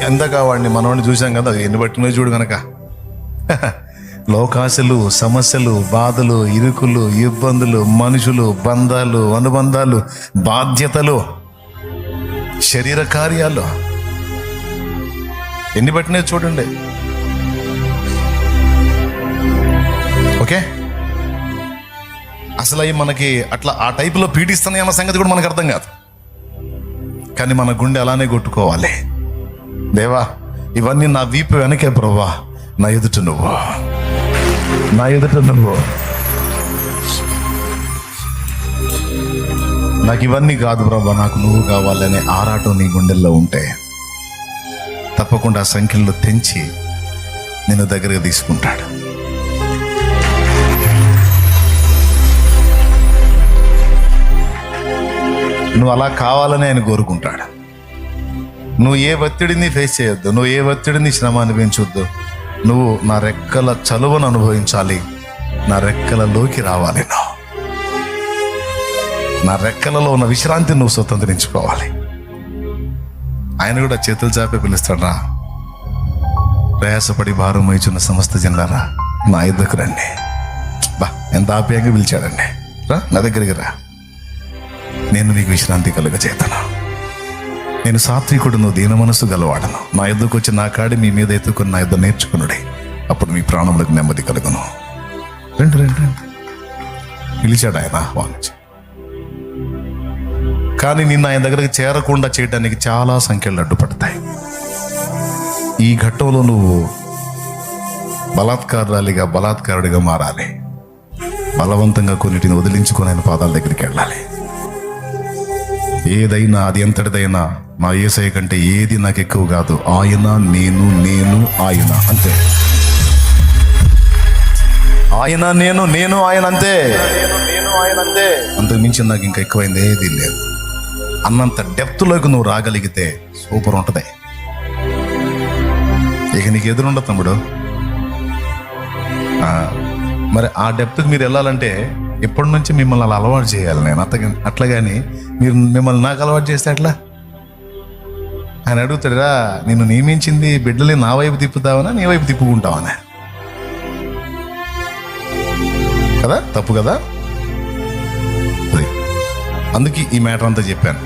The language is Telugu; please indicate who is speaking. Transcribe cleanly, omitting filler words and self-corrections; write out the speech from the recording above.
Speaker 1: ఎందాక వాడిని మనవాడిని చూసాం కదా, ఎన్ని పట్టినో చూడు కనుక. లోకాశలు, సమస్యలు, బాధలు, ఇరుకులు, ఇబ్బందులు, మనుషులు, బంధాలు, అనుబంధాలు, బాధ్యతలు, శరీర కార్యాలు ఎన్ని పట్టినాయి చూడండి. ఓకే, అసలు అవి మనకి అట్లా ఆ టైపులో పీడిస్తున్నాయి అన్న సంగతి కూడా మనకు అర్థం కాదు. కానీ మన గుండె అలానే కొట్టుకోవాలి, దేవా ఇవన్నీ నా వీపు వెనకే ప్రభా, నా ఎదుట నువ్వు, నా ఎదుట నువ్వు. నాకు ఇవన్నీ కాదు ప్రభా, నాకు నువ్వు కావాలనే ఆరాటం నీ గుండెల్లో ఉంటే తప్పకుండా ఆ సంఖ్యలో తెంచి నిన్ను దగ్గరగా తీసుకుంటాడు. నువ్వు అలా కావాలని ఆయన కోరుకుంటాడు. నువ్వు ఏ ఒత్తిడిని ఫేస్ చేయొద్దు, నువ్వు ఏ ఒత్తిడిని శ్రమ అనిపించొద్దు. నువ్వు నా రెక్కల చలువను అనుభవించాలి, నా రెక్కలలోకి రావాలి, నా రెక్కలలో ఉన్న విశ్రాంతిని నువ్వు స్వతంత్రించుకోవాలి. ఆయన కూడా చేతులు చాపే పిలుస్తాడు, రా ప్రయాసపడి భారం మోయుచున్న సమస్త జనులారా నా యుద్ధకు రండి. బా ఎంత ఆప్యాయంగా పిలిచాడండి, రా నా దగ్గరికి రా, నేను నీకు విశ్రాంతి కలుగచేతను. నేను సాత్వికుడును, దీన మనసు గలవాడను. నా యుద్ధకు వచ్చి నా కాడి మీ మీద ఎత్తుకుని నా యుద్ధ నేర్చుకునుడే, అప్పుడు మీ ప్రాణములకు నెమ్మది కలుగును. రెండు రెండు రెండు పిలిచాడు ఆయన ఆహ్వానించి. కానీ నిన్ను ఆయన దగ్గరకు చేరకుండా చేయడానికి చాలా సంఖ్యలు అడ్డుపడతాయి. ఈ ఘట్టంలో నువ్వు బలాత్కారుడిగా మారాలి. బలవంతంగా కొన్నిటిని వదిలించుకొని ఆయన పాదాల దగ్గరికి వెళ్ళాలి. ఏదైనా అది ఎంతటిదైనా నా యేసయ్య కంటే ఏది నాకు ఎక్కువ కాదు. ఆయన నేను ఆయన అంతే. ఆయన నేను ఆయన అంతే. అంతకు మించి నాకు ఇంకా ఎక్కువైంది ఏది లేదు. అన్నంత డెప్త్లోకి నువ్వు రాగలిగితే సూపర్ ఉంటుంది. ఇక నీకు ఎదురుండదు తమ్ముడు. మరి ఆ డెప్త్కి మీరు వెళ్ళాలంటే ఇప్పటి నుంచి మిమ్మల్ని అలా అలవాటు చేయాలి నేను. అట్లాగాని మీరు మిమ్మల్ని నాకు అలవాటు చేస్తే అట్లా ఆయన అడుగుతాడురా, నిన్ను నియమించింది బిడ్డలే నా వైపు తిప్పుతావనా నీ వైపు తిప్పుకుంటావనా? కదా, తప్పు కదా. అందుకే ఈ మ్యాటర్ అంతా చెప్పాను.